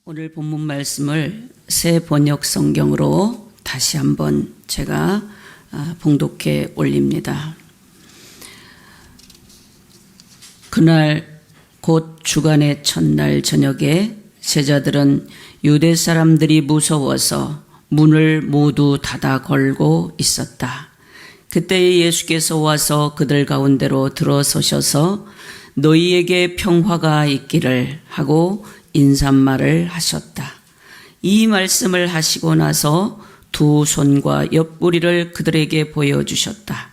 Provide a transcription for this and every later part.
오늘 본문 말씀을 새 번역 성경으로 다시 한번 제가 봉독해 올립니다. 그날 곧 주간의 첫날 저녁에 제자들은 유대 사람들이 무서워서 문을 모두 닫아 걸고 있었다. 그때 예수께서 와서 그들 가운데로 들어서셔서 너희에게 평화가 있기를 하고 인사말을 하셨다. 이 말씀을 하시고 나서 두 손과 옆구리를 그들에게 보여주셨다.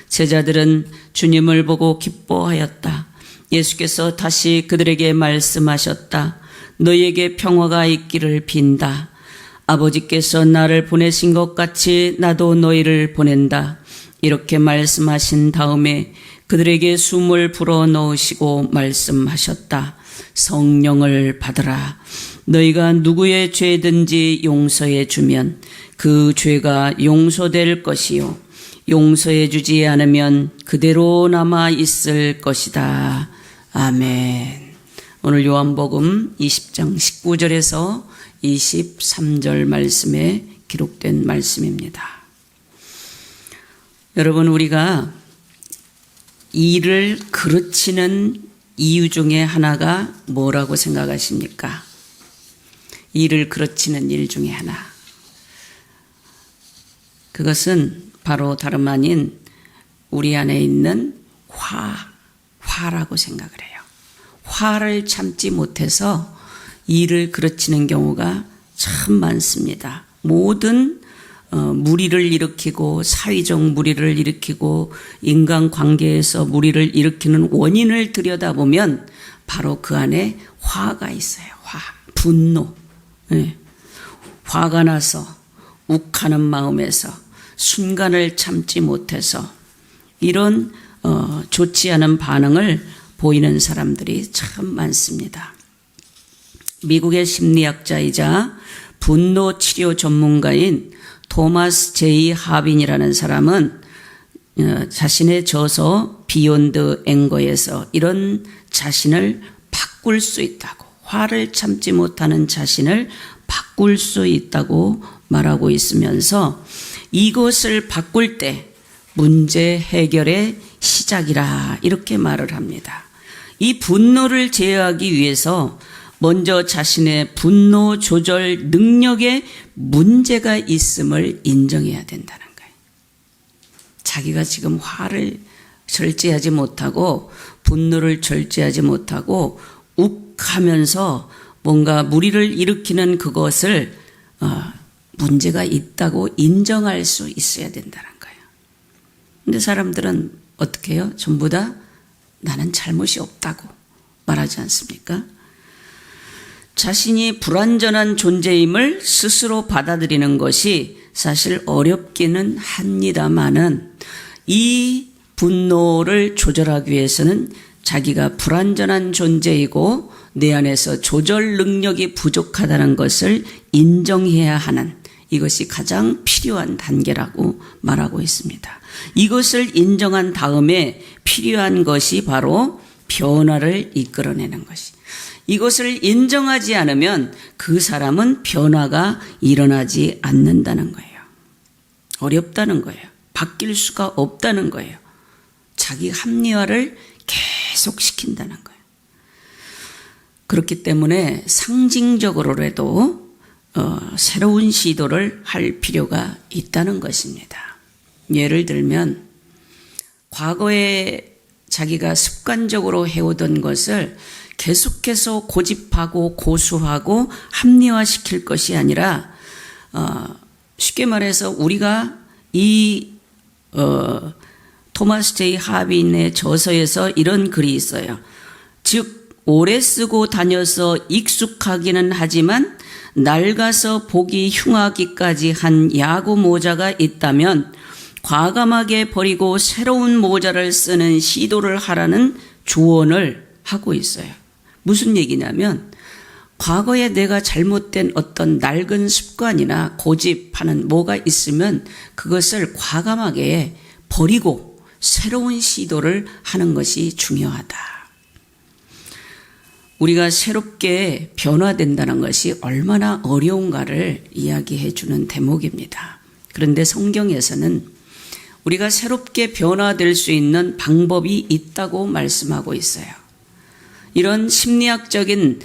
제자들은 주님을 보고 기뻐하였다. 예수께서 다시 그들에게 말씀하셨다. 너희에게 평화가 있기를 빈다. 아버지께서 나를 보내신 것 같이 나도 너희를 보낸다. 이렇게 말씀하신 다음에 그들에게 숨을 불어넣으시고 말씀하셨다. 성령을 받으라. 너희가 누구의 죄든지 용서해 주면 그 죄가 용서될 것이요 용서해 주지 않으면 그대로 남아 있을 것이다. 아멘. 오늘 요한복음 20장 19절에서 23절 말씀에 기록된 말씀입니다. 여러분, 우리가 일을 그르치는 이유 중에 하나가 뭐라고 생각하십니까? 일을 그르치는 일 중에 하나. 그것은 바로 다름 아닌 우리 안에 있는 화라고 생각을 해요. 화를 참지 못해서 일을 그르치는 경우가 참 많습니다. 모든 무리를 일으키고 사회적 무리를 일으키고 인간관계에서 무리를 일으키는 원인을 들여다보면 바로 그 안에 화가 있어요. 분노. 화가 나서 욱하는 마음에서 순간을 참지 못해서 이런 좋지 않은 반응을 보이는 사람들이 참 많습니다. 미국의 심리학자이자 분노 치료 전문가인 토마스 제이 하빈이라는 사람은 자신의 저서 비욘드 앵거에서 이런 자신을 바꿀 수 있다고, 화를 참지 못하는 자신을 바꿀 수 있다고 말하고 있으면서 이것을 바꿀 때 문제 해결의 시작이라 이렇게 말을 합니다. 이 분노를 제어하기 위해서 먼저 자신의 분노 조절 능력에 문제가 있음을 인정해야 된다는 거예요. 자기가 지금 화를 절제하지 못하고 분노를 절제하지 못하고 욱하면서 뭔가 무리를 일으키는 그것을 문제가 있다고 인정할 수 있어야 된다는 거예요. 근데 사람들은 어떻게 해요? 전부 다 나는 잘못이 없다고 말하지 않습니까? 자신이 불완전한 존재임을 스스로 받아들이는 것이 사실 어렵기는 합니다만은 이 분노를 조절하기 위해서는 자기가 불완전한 존재이고 내 안에서 조절 능력이 부족하다는 것을 인정해야 하는 이것이 가장 필요한 단계라고 말하고 있습니다. 이것을 인정한 다음에 필요한 것이 바로 변화를 이끌어내는 것이. 이것을 인정하지 않으면 그 사람은 변화가 일어나지 않는다는 거예요. 어렵다는 거예요. 바뀔 수가 없다는 거예요. 자기 합리화를 계속 시킨다는 거예요. 그렇기 때문에 상징적으로라도 새로운 시도를 할 필요가 있다는 것입니다. 예를 들면 과거에 자기가 습관적으로 해오던 것을 계속해서 고집하고 고수하고 합리화시킬 것이 아니라 쉽게 말해서 우리가 이 토마스 제이 하빈의 저서에서 이런 글이 있어요. 즉 오래 쓰고 다녀서 익숙하기는 하지만 낡아서 보기 흉하기까지 한 야구 모자가 있다면 과감하게 버리고 새로운 모자를 쓰는 시도를 하라는 조언을 하고 있어요. 무슨 얘기냐면 과거에 내가 잘못된 어떤 낡은 습관이나 고집하는 뭐가 있으면 그것을 과감하게 버리고 새로운 시도를 하는 것이 중요하다. 우리가 새롭게 변화된다는 것이 얼마나 어려운가를 이야기해 주는 대목입니다. 그런데 성경에서는 우리가 새롭게 변화될 수 있는 방법이 있다고 말씀하고 있어요. 이런 심리학적인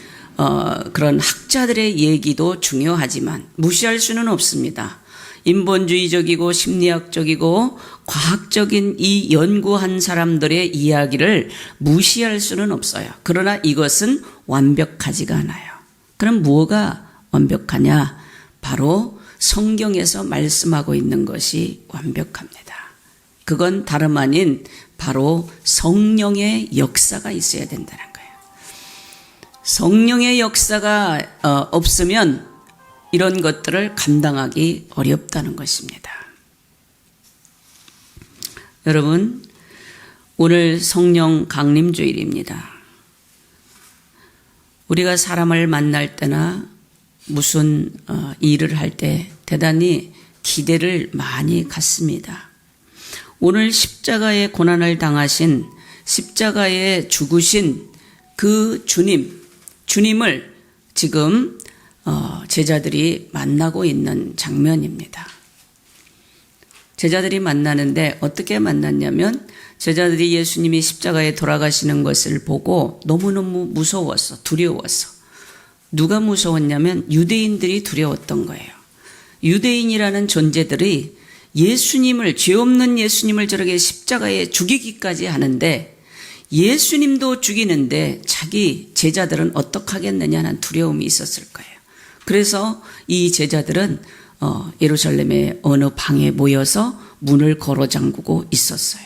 그런 학자들의 얘기도 중요하지만 무시할 수는 없습니다. 인본주의적이고 심리학적이고 과학적인 이 연구한 사람들의 이야기를 무시할 수는 없어요. 그러나 이것은 완벽하지가 않아요. 그럼 뭐가 완벽하냐? 바로 성경에서 말씀하고 있는 것이 완벽합니다. 그건 다름 아닌 바로 성령의 역사가 있어야 된다는 거예요. 성령의 역사가 없으면 이런 것들을 감당하기 어렵다는 것입니다. 여러분, 오늘 성령 강림주일입니다. 우리가 사람을 만날 때나 무슨 일을 할 때 대단히 기대를 많이 갖습니다. 오늘 십자가의 고난을 당하신, 십자가에 죽으신 그 주님을 지금 제자들이 만나고 있는 장면입니다. 제자들이 만나는데 어떻게 만났냐면 제자들이 예수님이 십자가에 돌아가시는 것을 보고 너무너무 무서웠어, 두려웠어. 누가 무서웠냐면 유대인들이 두려웠던 거예요. 유대인이라는 존재들이 예수님을, 죄 없는 예수님을 저렇게 십자가에 죽이기까지 하는데 예수님도 죽이는데 자기 제자들은 어떡하겠느냐는 두려움이 있었을 거예요. 그래서 이 제자들은 예루살렘의 어느 방에 모여서 문을 걸어 잠그고 있었어요.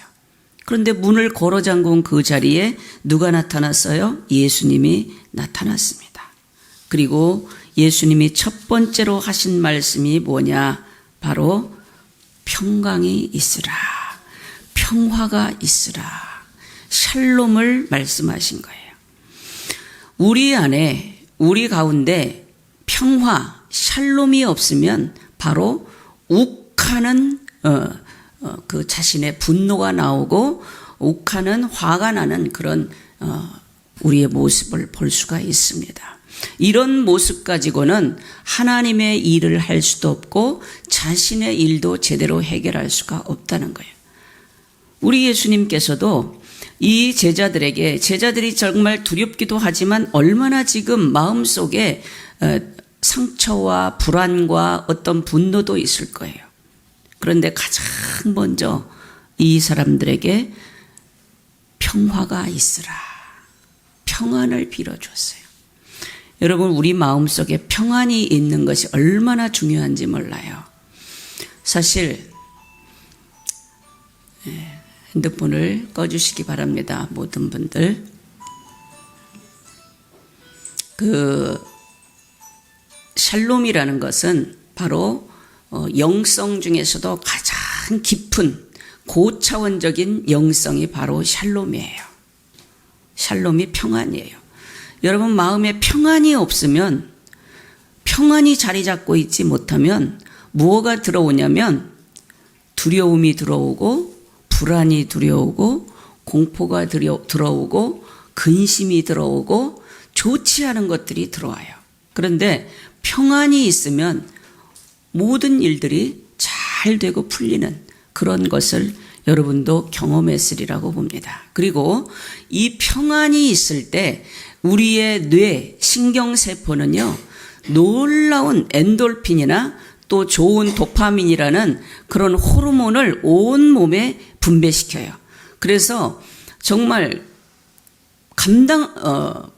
그런데 문을 걸어 잠근 그 자리에 누가 나타났어요? 예수님이 나타났습니다. 그리고 예수님이 첫 번째로 하신 말씀이 뭐냐? 바로 평강이 있으라, 평화가 있으라, 샬롬을 말씀하신 거예요. 우리 안에, 우리 가운데 평화, 샬롬이 없으면 바로 욱하는 그 자신의 분노가 나오고 욱하는 화가 나는 그런 우리의 모습을 볼 수가 있습니다. 이런 모습 가지고는 하나님의 일을 할 수도 없고 자신의 일도 제대로 해결할 수가 없다는 거예요. 우리 예수님께서도 이 제자들에게, 제자들이 정말 두렵기도 하지만 얼마나 지금 마음속에 상처와 불안과 어떤 분노도 있을 거예요. 그런데 가장 먼저 이 사람들에게 평화가 있으라, 평안을 빌어줬어요. 여러분, 우리 마음속에 평안이 있는 것이 얼마나 중요한지 몰라요. 사실 핸드폰을 꺼주시기 바랍니다. 모든 분들. 그 샬롬이라는 것은 바로 영성 중에서도 가장 깊은 고차원적인 영성이 바로 샬롬이에요. 샬롬이 평안이에요. 여러분, 마음에 평안이 없으면, 평안이 자리 잡고 있지 못하면 무엇가 들어오냐면 두려움이 들어오고 불안이 들어오고 공포가 들어오고 근심이 들어오고 좋지 않은 것들이 들어와요. 그런데 평안이 있으면 모든 일들이 잘 되고 풀리는 그런 것을 여러분도 경험했으리라고 봅니다. 그리고 이 평안이 있을 때 우리의 뇌, 신경세포는요, 놀라운 엔돌핀이나 또 좋은 도파민이라는 그런 호르몬을 온 몸에 분배시켜요. 그래서 정말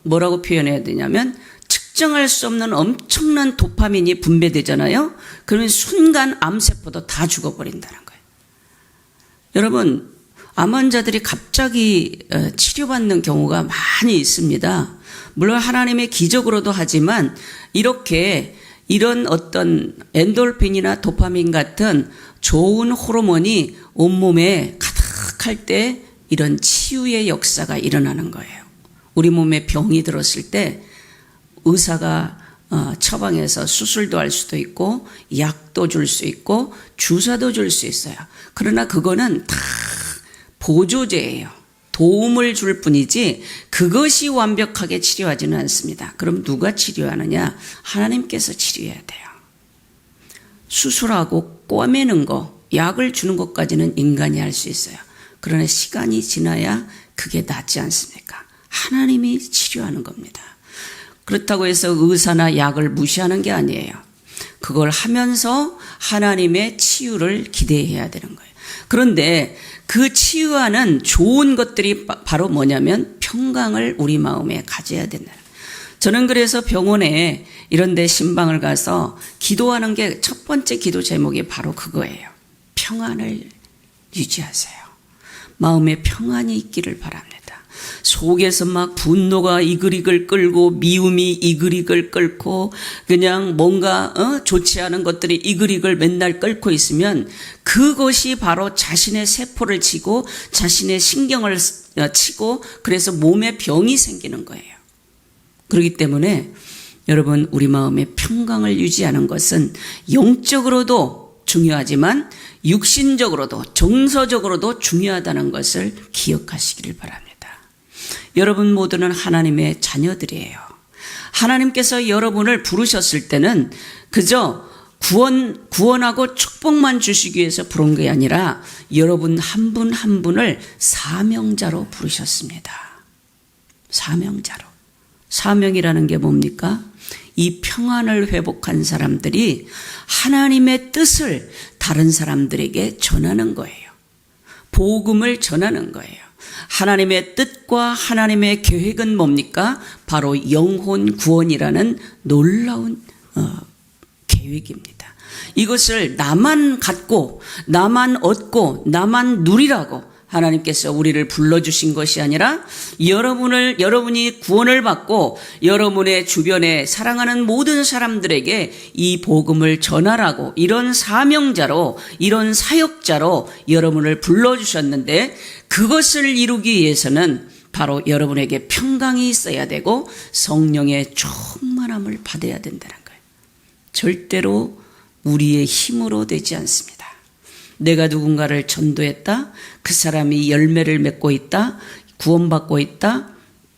뭐라고 표현해야 되냐면 측정할 수 없는 엄청난 도파민이 분배되잖아요. 그러면 순간 암세포도 다 죽어버린다는 거예요. 여러분, 암 환자들이 갑자기 치료받는 경우가 많이 있습니다. 물론 하나님의 기적으로도 하지만 이런 어떤 엔돌핀이나 도파민 같은 좋은 호르몬이 온몸에 가득할 때 이런 치유의 역사가 일어나는 거예요. 우리 몸에 병이 들었을 때 의사가 처방해서 수술도 할 수도 있고 약도 줄 수 있고 주사도 줄 수 있어요. 그러나 그거는 다 보조제예요. 도움을 줄 뿐이지 그것이 완벽하게 치료하지는 않습니다. 그럼 누가 치료하느냐? 하나님께서 치료해야 돼요. 수술하고 꿰매는 거, 약을 주는 것까지는 인간이 할 수 있어요. 그러나 시간이 지나야 그게 낫지 않습니까? 하나님이 치료하는 겁니다. 그렇다고 해서 의사나 약을 무시하는 게 아니에요. 그걸 하면서 하나님의 치유를 기대해야 되는 거예요. 그런데 그 치유하는 좋은 것들이 바로 뭐냐면 평강을 우리 마음에 가져야 된다. 저는 그래서 병원에 이런 데 신방을 가서 기도하는 게 첫 번째 기도 제목이 바로 그거예요. 평안을 유지하세요. 마음에 평안이 있기를 바랍니다. 속에서 막 분노가 이글이글 끓고 미움이 이글이글 끓고 그냥 뭔가 좋지 않은 것들이 이글이글 맨날 끓고 있으면 그것이 바로 자신의 세포를 치고 자신의 신경을 치고 그래서 몸에 병이 생기는 거예요. 그렇기 때문에 여러분 우리 마음의 평강을 유지하는 것은 영적으로도 중요하지만 육신적으로도 정서적으로도 중요하다는 것을 기억하시기를 바랍니다. 여러분 모두는 하나님의 자녀들이에요. 하나님께서 여러분을 부르셨을 때는 그저 구원하고 축복만 주시기 위해서 부른 게 아니라 여러분 한 분 한 분을 사명자로 부르셨습니다. 사명자로. 사명이라는 게 뭡니까? 이 평안을 회복한 사람들이 하나님의 뜻을 다른 사람들에게 전하는 거예요. 복음을 전하는 거예요. 하나님의 뜻과 하나님의 계획은 뭡니까? 바로 영혼 구원이라는 놀라운 계획입니다. 이것을 나만 갖고 나만 얻고 나만 누리라고 하나님께서 우리를 불러주신 것이 아니라 여러분이 구원을 받고 여러분의 주변에 사랑하는 모든 사람들에게 이 복음을 전하라고 이런 사명자로 이런 사역자로 여러분을 불러주셨는데 그것을 이루기 위해서는 바로 여러분에게 평강이 있어야 되고 성령의 충만함을 받아야 된다는 거예요. 절대로 우리의 힘으로 되지 않습니다. 내가 누군가를 전도했다. 그 사람이 열매를 맺고 있다. 구원받고 있다.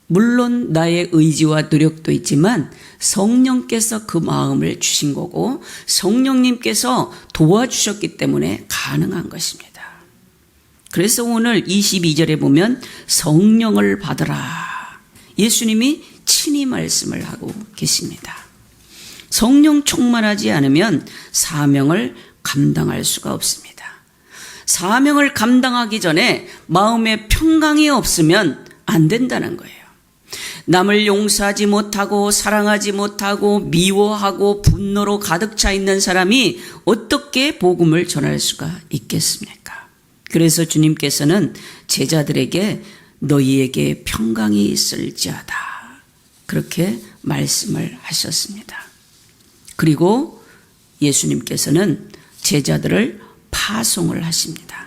물론 나의 의지와 노력도 있지만 성령께서 그 마음을 주신 거고 성령님께서 도와주셨기 때문에 가능한 것입니다. 그래서 오늘 22절에 보면 성령을 받으라. 예수님이 친히 말씀을 하고 계십니다. 성령 충만하지 않으면 사명을 감당할 수가 없습니다. 사명을 감당하기 전에 마음에 평강이 없으면 안 된다는 거예요. 남을 용서하지 못하고 사랑하지 못하고 미워하고 분노로 가득 차 있는 사람이 어떻게 복음을 전할 수가 있겠습니까? 그래서 주님께서는 제자들에게 너희에게 평강이 있을지어다 그렇게 말씀을 하셨습니다. 그리고 예수님께서는 제자들을 파송을 하십니다.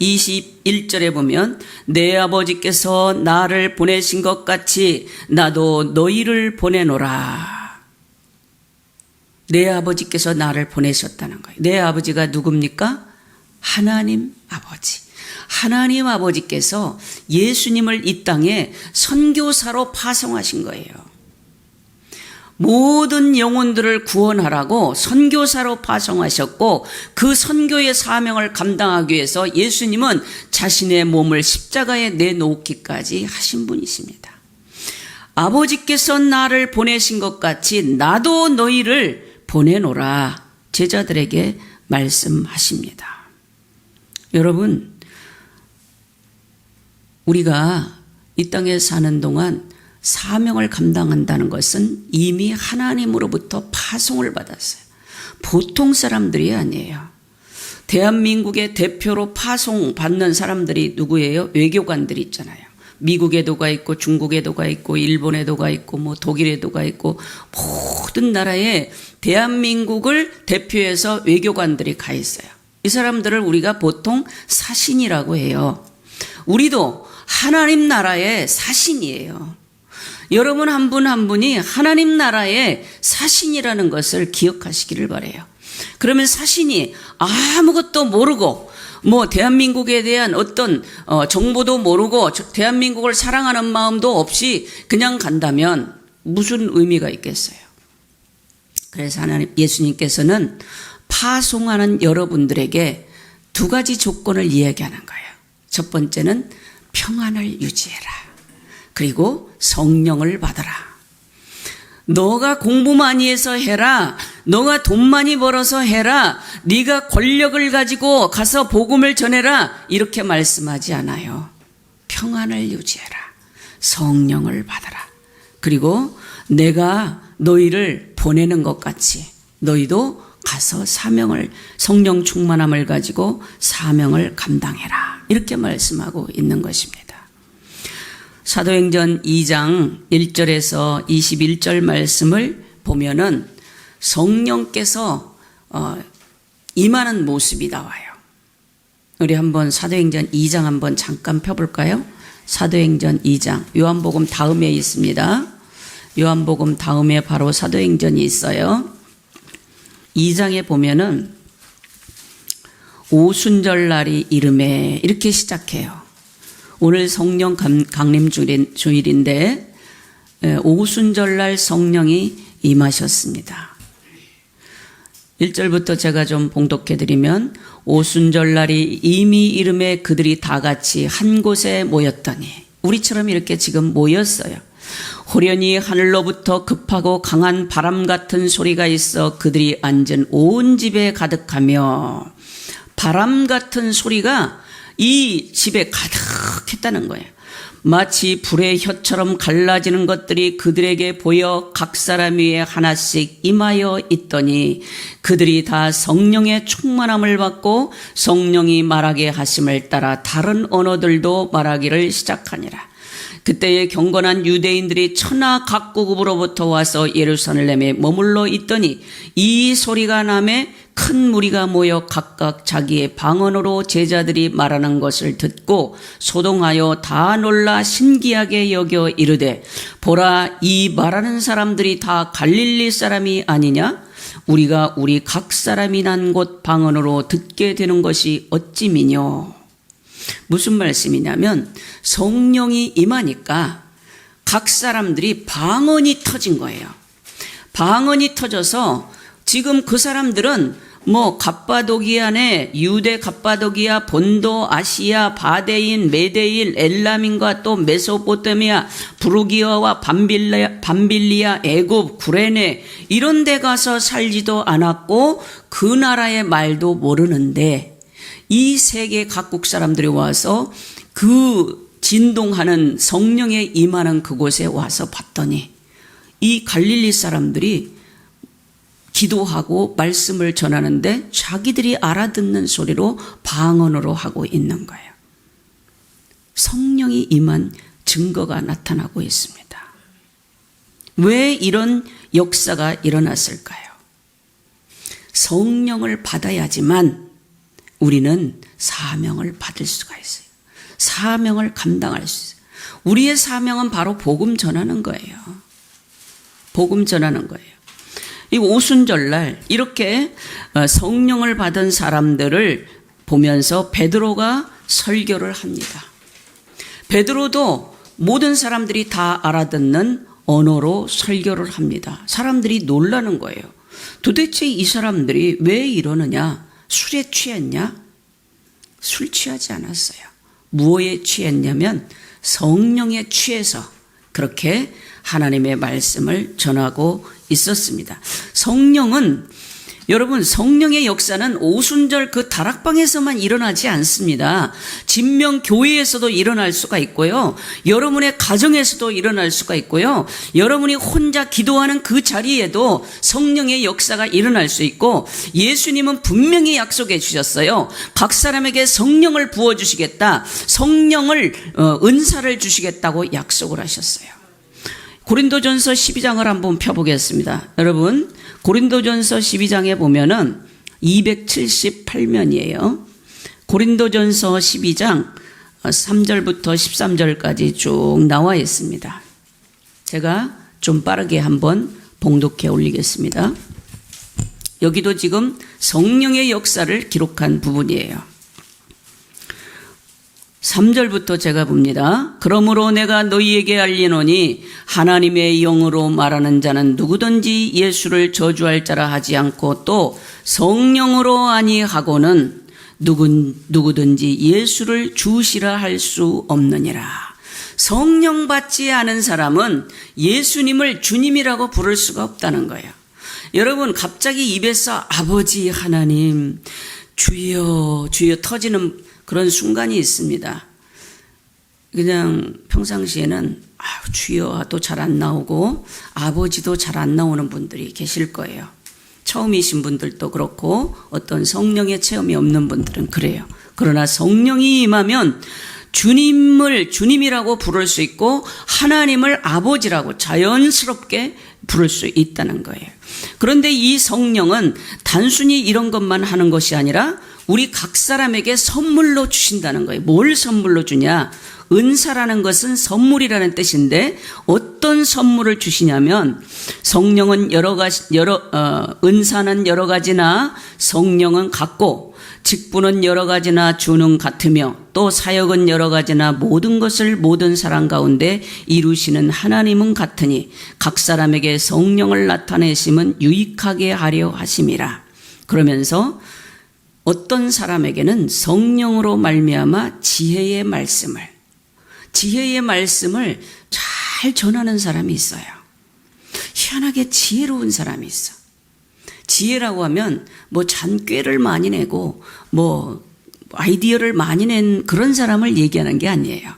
21절에 보면 내 아버지께서 나를 보내신 것 같이 나도 너희를 보내노라. 내 아버지께서 나를 보내셨다는 거예요. 내 아버지가 누굽니까? 하나님 아버지. 하나님 아버지께서 예수님을 이 땅에 선교사로 파송하신 거예요. 모든 영혼들을 구원하라고 선교사로 파송하셨고 그 선교의 사명을 감당하기 위해서 예수님은 자신의 몸을 십자가에 내놓기까지 하신 분이십니다. 아버지께서 나를 보내신 것 같이 나도 너희를 보내노라 제자들에게 말씀하십니다. 여러분, 우리가 이 땅에 사는 동안 사명을 감당한다는 것은 이미 하나님으로부터 파송을 받았어요. 보통 사람들이 아니에요. 대한민국의 대표로 파송받는 사람들이 누구예요? 외교관들이 있잖아요. 미국에도 가 있고 중국에도 가 있고 일본에도 가 있고 뭐 독일에도 가 있고 모든 나라에 대한민국을 대표해서 외교관들이 가 있어요. 이 사람들을 우리가 보통 사신이라고 해요. 우리도 하나님 나라의 사신이에요. 여러분 한 분 한 분이 하나님 나라의 사신이라는 것을 기억하시기를 바라요. 그러면 사신이 아무것도 모르고 뭐 대한민국에 대한 어떤 정보도 모르고 대한민국을 사랑하는 마음도 없이 그냥 간다면 무슨 의미가 있겠어요? 그래서 하나님 예수님께서는 파송하는 여러분들에게 두 가지 조건을 이야기하는 거예요. 첫 번째는 평안을 유지해라. 그리고 성령을 받아라. 너가 공부 많이 해서 해라. 너가 돈 많이 벌어서 해라. 네가 권력을 가지고 가서 복음을 전해라. 이렇게 말씀하지 않아요. 평안을 유지해라. 성령을 받아라. 그리고 내가 너희를 보내는 것 같이 너희도 가서 성령 충만함을 가지고 사명을 감당해라. 이렇게 말씀하고 있는 것입니다. 사도행전 2장 1절에서 21절 말씀을 보면은 성령께서 임하는 모습이 나와요. 우리 한번 사도행전 2장 한번 잠깐 펴볼까요? 사도행전 2장, 요한복음 다음에 있습니다. 요한복음 다음에 바로 사도행전이 있어요. 2장에 보면은 오순절날이 이름에 이렇게 시작해요. 오늘 성령 강림 주일인데 오순절날 성령이 임하셨습니다. 1절부터 제가 좀 봉독해드리면 오순절날이 이미 이름에 그들이 다 같이 한 곳에 모였더니 우리처럼 이렇게 지금 모였어요. 호련히 하늘로부터 급하고 강한 바람 같은 소리가 있어 그들이 앉은 온 집에 가득하며 바람 같은 소리가 이 집에 가득했다는 거예요. 마치 불의 혀처럼 갈라지는 것들이 그들에게 보여 각 사람 위에 하나씩 임하여 있더니 그들이 다 성령의 충만함을 받고 성령이 말하게 하심을 따라 다른 언어들도 말하기를 시작하니라. 그때에 경건한 유대인들이 천하 각국으로부터 와서 예루살렘에 머물러 있더니 이 소리가 나매 큰 무리가 모여 각각 자기의 방언으로 제자들이 말하는 것을 듣고 소동하여 다 놀라 신기하게 여겨 이르되 보라, 이 말하는 사람들이 다 갈릴리 사람이 아니냐? 우리가 우리 각 사람이 난 곳 방언으로 듣게 되는 것이 어찌미뇨? 무슨 말씀이냐면 성령이 임하니까 각 사람들이 방언이 터진 거예요. 방언이 터져서 지금 그 사람들은 뭐 갑바도기아네, 유대 갑바도기아, 본도, 아시아, 바데인, 메데인, 엘람인과 또 메소포타미아, 부르기아와 밤빌리아, 애굽, 구레네 이런 데 가서 살지도 않았고 그 나라의 말도 모르는데 이 세계 각국 사람들이 와서 그 진동하는 성령에 임하는 그곳에 와서 봤더니 이 갈릴리 사람들이 기도하고 말씀을 전하는데 자기들이 알아듣는 소리로 방언으로 하고 있는 거예요. 성령이 임한 증거가 나타나고 있습니다. 왜 이런 역사가 일어났을까요? 성령을 받아야지만 우리는 사명을 받을 수가 있어요. 사명을 감당할 수 있어요. 우리의 사명은 바로 복음 전하는 거예요. 복음 전하는 거예요. 이 오순절날 이렇게 성령을 받은 사람들을 보면서 베드로가 설교를 합니다. 베드로도 모든 사람들이 다 알아듣는 언어로 설교를 합니다. 사람들이 놀라는 거예요. 도대체 이 사람들이 왜 이러느냐? 술에 취했냐? 술 취하지 않았어요. 무엇에 취했냐면 성령에 취해서 그렇게 하나님의 말씀을 전하고 있었습니다. 성령은 여러분 성령의 역사는 오순절 그 다락방에서만 일어나지 않습니다. 진명교회에서도 일어날 수가 있고요. 여러분의 가정에서도 일어날 수가 있고요. 여러분이 혼자 기도하는 그 자리에도 성령의 역사가 일어날 수 있고 예수님은 분명히 약속해 주셨어요. 각 사람에게 성령을 부어주시겠다. 성령을 은사를 주시겠다고 약속을 하셨어요. 고린도전서 12장을 한번 펴보겠습니다. 여러분 고린도전서 12장에 보면은 278면이에요. 고린도전서 12장 3절부터 13절까지 쭉 나와 있습니다. 제가 좀 빠르게 한번 봉독해 올리겠습니다. 여기도 지금 성령의 역사를 기록한 부분이에요. 3절부터 제가 봅니다. 그러므로 내가 너희에게 알리노니 하나님의 영으로 말하는 자는 누구든지 예수를 저주할 자라 하지 않고 또 성령으로 아니하고는 누구든지 예수를 주시라 할 수 없느니라. 성령 받지 않은 사람은 예수님을 주님이라고 부를 수가 없다는 거예요. 여러분, 갑자기 입에서 아버지 하나님 주여 주여 터지는 그런 순간이 있습니다. 그냥 평상시에는 주여도 잘 안 나오고 아버지도 잘 안 나오는 분들이 계실 거예요. 처음이신 분들도 그렇고 어떤 성령의 체험이 없는 분들은 그래요. 그러나 성령이 임하면 주님을 주님이라고 부를 수 있고 하나님을 아버지라고 자연스럽게 부를 수 있다는 거예요. 그런데 이 성령은 단순히 이런 것만 하는 것이 아니라 우리 각 사람에게 선물로 주신다는 거예요. 뭘 선물로 주냐? 은사라는 것은 선물이라는 뜻인데 어떤 선물을 주시냐면 성령은 은사는 여러 가지나 성령은 같고 직분은 여러 가지나 주는 같으며 또 사역은 여러 가지나 모든 것을 모든 사람 가운데 이루시는 하나님은 같으니 각 사람에게 성령을 나타내심은 유익하게 하려 하심이라. 그러면서 어떤 사람에게는 성령으로 말미암아 지혜의 말씀을 잘 전하는 사람이 있어요. 희한하게 지혜로운 사람이 있어. 지혜라고 하면 뭐 잔꾀를 많이 내고 뭐 아이디어를 많이 낸 그런 사람을 얘기하는 게 아니에요.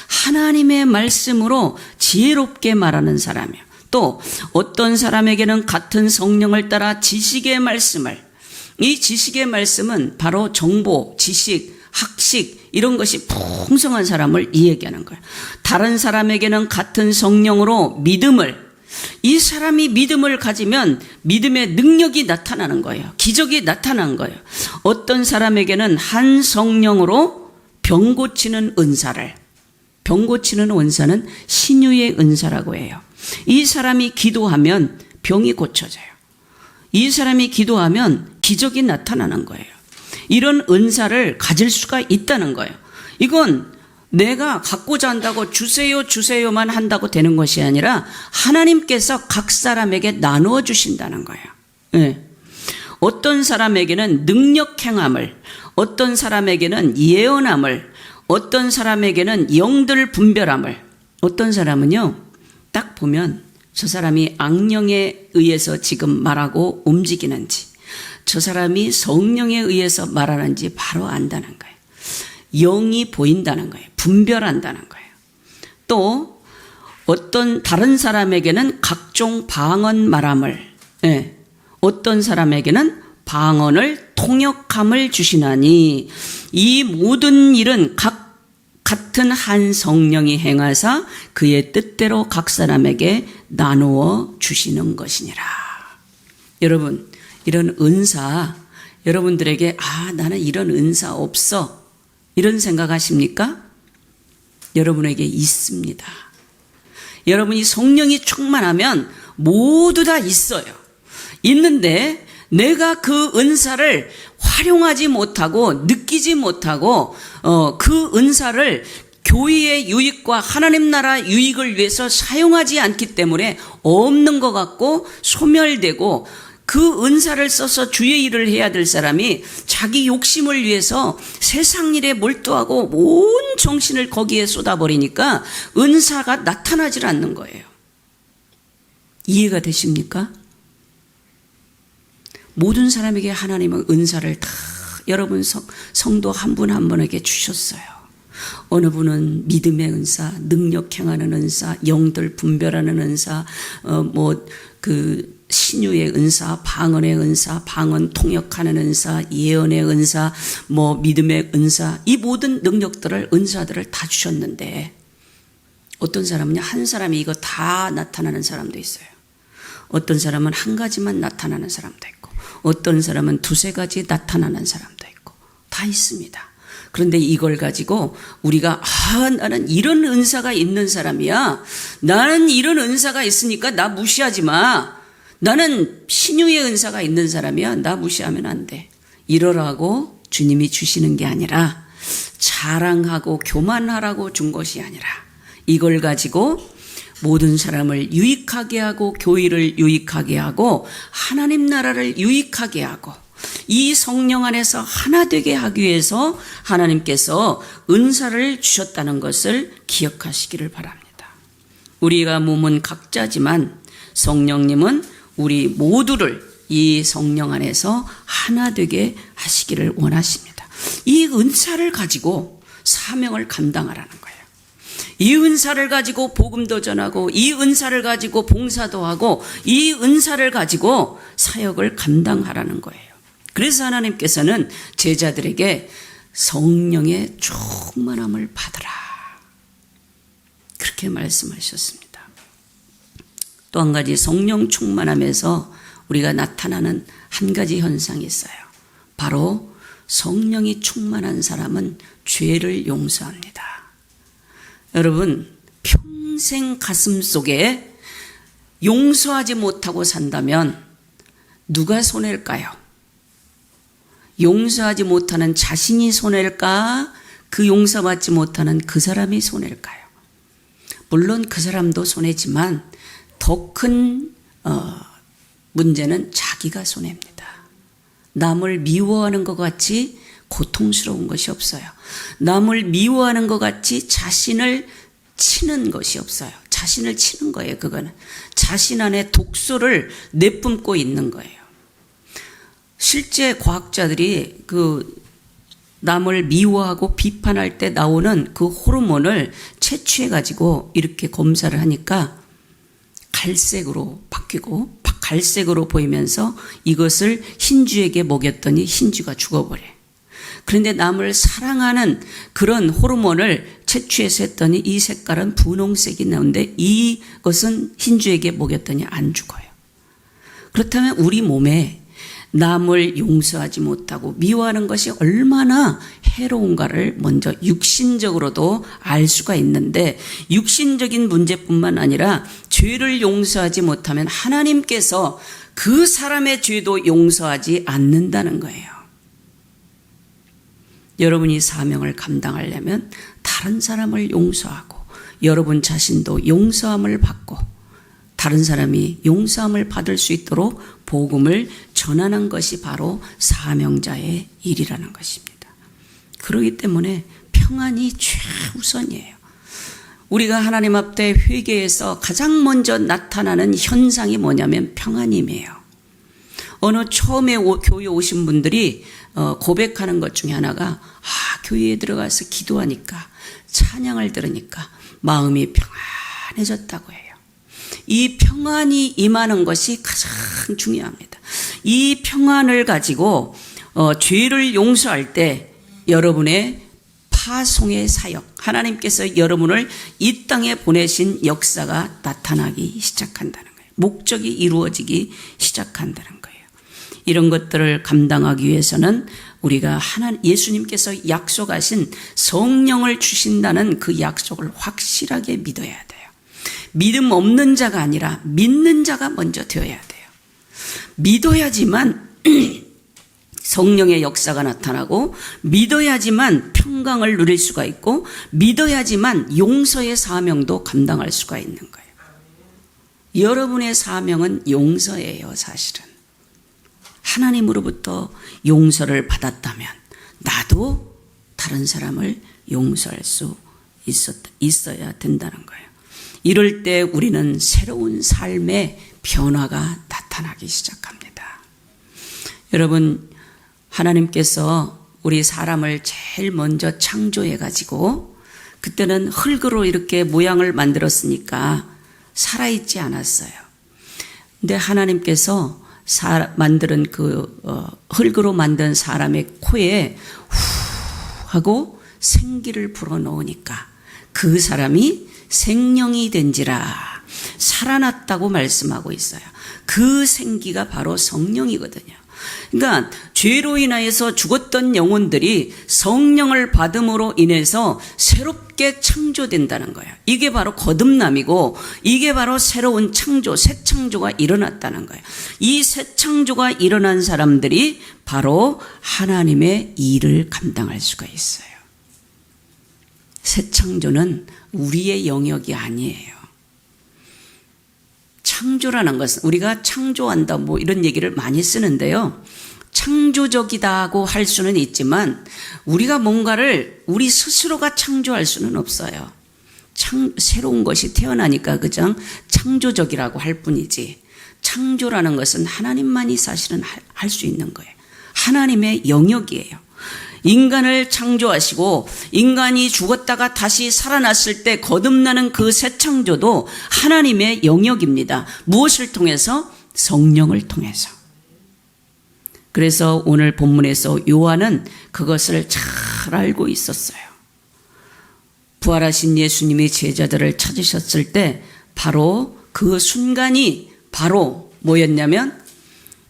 하나님의 말씀으로 지혜롭게 말하는 사람이에요. 또 어떤 사람에게는 같은 성령을 따라 지식의 말씀을, 이 지식의 말씀은 바로 정보, 지식, 학식 이런 것이 풍성한 사람을 얘기하는 거예요. 다른 사람에게는 같은 성령으로 믿음을, 이 사람이 믿음을 가지면 믿음의 능력이 나타나는 거예요. 기적이 나타난 거예요. 어떤 사람에게는 한 성령으로 병 고치는 은사를, 병 고치는 은사는 신유의 은사라고 해요. 이 사람이 기도하면 병이 고쳐져요. 이 사람이 기도하면 기적이 나타나는 거예요. 이런 은사를 가질 수가 있다는 거예요. 이건 내가 갖고자 한다고 주세요 주세요만 한다고 되는 것이 아니라 하나님께서 각 사람에게 나누어 주신다는 거예요. 네. 어떤 사람에게는 능력 행함을, 어떤 사람에게는 예언함을, 어떤 사람에게는 영들 분별함을, 어떤 사람은요 딱 보면 저 사람이 악령에 의해서 지금 말하고 움직이는지, 저 사람이 성령에 의해서 말하는지 바로 안다는 거예요. 영이 보인다는 거예요. 분별한다는 거예요. 또 어떤 다른 사람에게는 각종 방언 말함을, 어떤 사람에게는 방언을 통역함을 주시나니 이 모든 일은 같은 한 성령이 행하사 그의 뜻대로 각 사람에게 나누어 주시는 것이니라. 여러분, 이런 은사, 여러분들에게 나는 이런 은사 없어 이런 생각하십니까? 여러분에게 있습니다. 여러분이 성령이 충만하면 모두 다 있어요. 있는데 내가 그 은사를 활용하지 못하고 느끼지 못하고 그 은사를 교회의 유익과 하나님 나라 유익을 위해서 사용하지 않기 때문에 없는 것 같고 소멸되고, 그 은사를 써서 주의 일을 해야 될 사람이 자기 욕심을 위해서 세상 일에 몰두하고 온 정신을 거기에 쏟아버리니까 은사가 나타나질 않는 거예요. 이해가 되십니까? 모든 사람에게 하나님은 은사를 다 여러분 성도 한 분 한 분에게 주셨어요. 어느 분은 믿음의 은사, 능력 행하는 은사, 영들 분별하는 은사, 신유의 은사, 방언의 은사, 방언 통역하는 은사, 예언의 은사, 믿음의 은사, 이 모든 능력들을, 은사들을 다 주셨는데 어떤 사람은요, 한 사람이 이거 다 나타나는 사람도 있어요. 어떤 사람은 한 가지만 나타나는 사람도 있고, 어떤 사람은 두세 가지 나타나는 사람도 있고, 다 있습니다. 그런데 이걸 가지고 우리가 나는 이런 은사가 있는 사람이야, 나는 이런 은사가 있으니까 나 무시하지 마, 나는 신유의 은사가 있는 사람이야, 나 무시하면 안 돼, 이러라고 주님이 주시는 게 아니라 자랑하고 교만하라고 준 것이 아니라 이걸 가지고 모든 사람을 유익하게 하고 교회를 유익하게 하고 하나님 나라를 유익하게 하고 이 성령 안에서 하나 되게 하기 위해서 하나님께서 은사를 주셨다는 것을 기억하시기를 바랍니다. 우리가 몸은 각자지만 성령님은 우리 모두를 이 성령 안에서 하나 되게 하시기를 원하십니다. 이 은사를 가지고 사명을 감당하라는 거예요. 이 은사를 가지고 복음도 전하고 이 은사를 가지고 봉사도 하고 이 은사를 가지고 사역을 감당하라는 거예요. 그래서 하나님께서는 제자들에게 성령의 충만함을 받으라 그렇게 말씀하셨습니다. 또 한 가지 성령 충만함에서 우리가 나타나는 한 가지 현상이 있어요. 바로 성령이 충만한 사람은 죄를 용서합니다. 여러분, 평생 가슴 속에 용서하지 못하고 산다면 누가 손해일까요? 용서하지 못하는 자신이 손해일까? 그 용서받지 못하는 그 사람이 손해일까요? 물론 그 사람도 손해지만 더 큰 문제는 자기가 손해입니다. 남을 미워하는 것 같이 고통스러운 것이 없어요. 남을 미워하는 것 같이 자신을 치는 것이 없어요. 자신을 치는 거예요. 그거는 자신 안에 독소를 내뿜고 있는 거예요. 실제 과학자들이 그 남을 미워하고 비판할 때 나오는 그 호르몬을 채취해 가지고 이렇게 검사를 하니까 갈색으로 바뀌고 갈색으로 보이면서 이것을 흰쥐에게 먹였더니 흰쥐가 죽어버려요. 그런데 남을 사랑하는 그런 호르몬을 채취해서 했더니 이 색깔은 분홍색이 나오는데 이것은 흰쥐에게 먹였더니 안 죽어요. 그렇다면 우리 몸에 남을 용서하지 못하고 미워하는 것이 얼마나 해로운가를 먼저 육신적으로도 알 수가 있는데 육신적인 문제뿐만 아니라 죄를 용서하지 못하면 하나님께서 그 사람의 죄도 용서하지 않는다는 거예요. 여러분이 사명을 감당하려면 다른 사람을 용서하고 여러분 자신도 용서함을 받고 다른 사람이 용서함을 받을 수 있도록 복음을 전하는 것이 바로 사명자의 일이라는 것입니다. 그렇기 때문에 평안이 최우선이에요. 우리가 하나님 앞에 회개해서 가장 먼저 나타나는 현상이 뭐냐면 평안임이에요. 어느 처음에 교회에 오신 분들이 고백하는 것 중에 하나가 교회에 들어가서 기도하니까 찬양을 들으니까 마음이 평안해졌다고 해요. 이 평안이 임하는 것이 가장 중요합니다. 이 평안을 가지고 죄를 용서할 때 여러분의 파송의 사역, 하나님께서 여러분을 이 땅에 보내신 역사가 나타나기 시작한다는 거예요. 목적이 이루어지기 시작한다는 거예요. 이런 것들을 감당하기 위해서는 우리가 예수님께서 약속하신 성령을 주신다는 그 약속을 확실하게 믿어야 돼요. 믿음 없는 자가 아니라 믿는 자가 먼저 되어야 돼요. 믿어야지만 성령의 역사가 나타나고 믿어야지만 평강을 누릴 수가 있고 믿어야지만 용서의 사명도 감당할 수가 있는 거예요. 여러분의 사명은 용서예요. 사실은 하나님으로부터 용서를 받았다면 나도 다른 사람을 용서할 수 있어야 된다는 거예요. 이럴 때 우리는 새로운 삶의 변화가 나타나기 시작합니다. 여러분, 하나님께서 우리 사람을 제일 먼저 창조해가지고 그때는 흙으로 이렇게 모양을 만들었으니까 살아있지 않았어요. 근데 하나님께서 만드는 흙으로 만든 사람의 코에 후 하고 생기를 불어넣으니까 그 사람이 생명이 된지라 살아났다고 말씀하고 있어요. 그 생기가 바로 성령이거든요. 그러니까 죄로 인하여서 죽었던 영혼들이 성령을 받음으로 인해서 새롭게 창조된다는 거예요. 이게 바로 거듭남이고 이게 바로 새로운 창조, 새 창조가 일어났다는 거예요. 이 새 창조가 일어난 사람들이 바로 하나님의 일을 감당할 수가 있어요. 새 창조는 우리의 영역이 아니에요. 창조라는 것은 우리가 창조한다 뭐 이런 얘기를 많이 쓰는데요. 창조적이다고 할 수는 있지만 우리가 뭔가를 우리 스스로가 창조할 수는 없어요. 새로운 것이 태어나니까 그냥 창조적이라고 할 뿐이지, 창조라는 것은 하나님만이 사실은 할 수 있는 거예요. 하나님의 영역이에요. 인간을 창조하시고 인간이 죽었다가 다시 살아났을 때 거듭나는 그 새 창조도 하나님의 영역입니다. 무엇을 통해서? 성령을 통해서. 그래서 오늘 본문에서 요한은 그것을 잘 알고 있었어요. 부활하신 예수님이 제자들을 찾으셨을 때 바로 그 순간이 바로 뭐였냐면,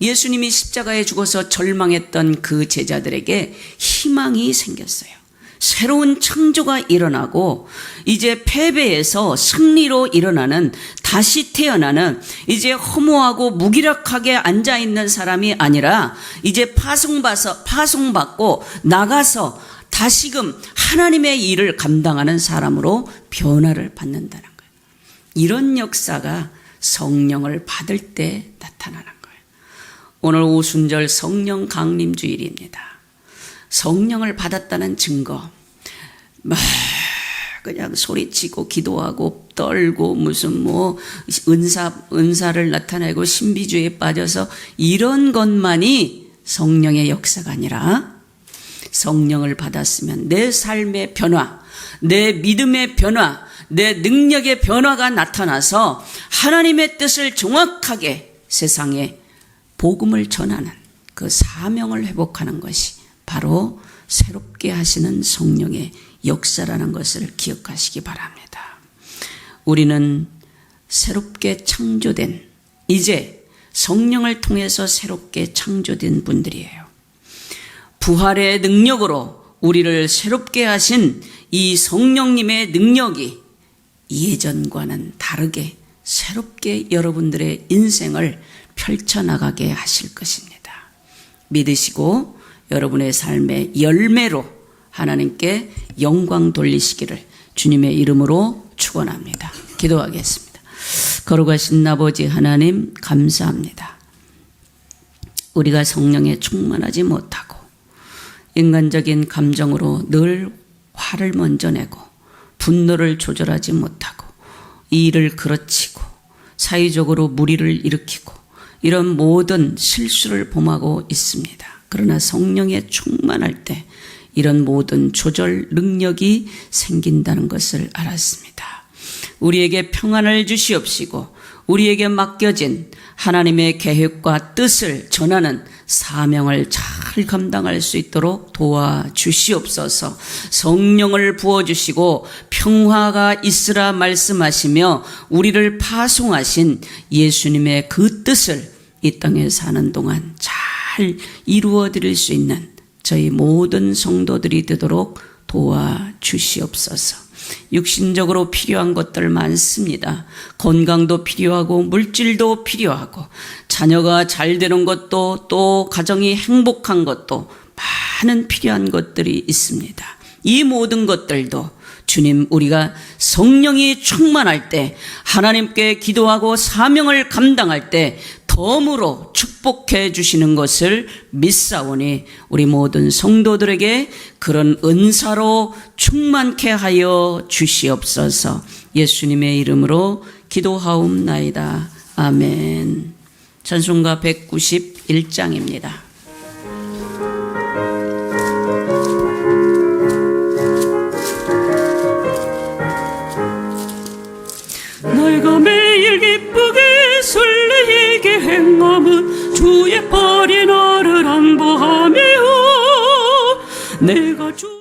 예수님이 십자가에 죽어서 절망했던 그 제자들에게 희망이 생겼어요. 새로운 창조가 일어나고 이제 패배에서 승리로 일어나는, 다시 태어나는, 이제 허무하고 무기력하게 앉아있는 사람이 아니라 이제 파송받고 나가서 다시금 하나님의 일을 감당하는 사람으로 변화를 받는다는 거예요. 이런 역사가 성령을 받을 때 나타나는 거예요. 오늘 오순절 성령 강림 주일입니다. 성령을 받았다는 증거, 그냥 소리치고 기도하고 떨고 무슨 은사를 나타내고 신비주의에 빠져서 이런 것만이 성령의 역사가 아니라, 성령을 받았으면 내 삶의 변화, 내 믿음의 변화, 내 능력의 변화가 나타나서 하나님의 뜻을 정확하게 세상에 복음을 전하는 그 사명을 회복하는 것이 바로 새롭게 하시는 성령의 역사라는 것을 기억하시기 바랍니다. 우리는 새롭게 창조된, 이제 성령을 통해서 새롭게 창조된 분들이에요. 부활의 능력으로 우리를 새롭게 하신 이 성령님의 능력이 예전과는 다르게 새롭게 여러분들의 인생을 펼쳐나가게 하실 것입니다. 믿으시고 여러분의 삶의 열매로 하나님께 영광 돌리시기를 주님의 이름으로 축원합니다. 기도하겠습니다. 거룩하신 아버지 하나님, 감사합니다. 우리가 성령에 충만하지 못하고 인간적인 감정으로 늘 화를 먼저 내고 분노를 조절하지 못하고 일을 그르치고 사회적으로 무리를 일으키고 이런 모든 실수를 범하고 있습니다. 그러나 성령에 충만할 때 이런 모든 조절 능력이 생긴다는 것을 알았습니다. 우리에게 평안을 주시옵시고 우리에게 맡겨진 하나님의 계획과 뜻을 전하는 사명을 잘 감당할 수 있도록 도와주시옵소서. 성령을 부어주시고 평화가 있으라 말씀하시며 우리를 파송하신 예수님의 그 뜻을 이 땅에 사는 동안 잘 이루어드릴 수 있는 저희 모든 성도들이 되도록 도와주시옵소서. 육신적으로 필요한 것들 많습니다. 건강도 필요하고 물질도 필요하고 자녀가 잘 되는 것도 또 가정이 행복한 것도 많은 필요한 것들이 있습니다. 이 모든 것들도 주님, 우리가 성령이 충만할 때 하나님께 기도하고 사명을 감당할 때 덤으로 축복해 주시는 것을 믿사오니 우리 모든 성도들에게 그런 은사로 충만케 하여 주시옵소서. 예수님의 이름으로 기도하옵나이다. 아멘. 찬송가 191장입니다. 내가 매일 기쁘게 설레게 행함은 주의 팔이 나를 안보하며 내가 주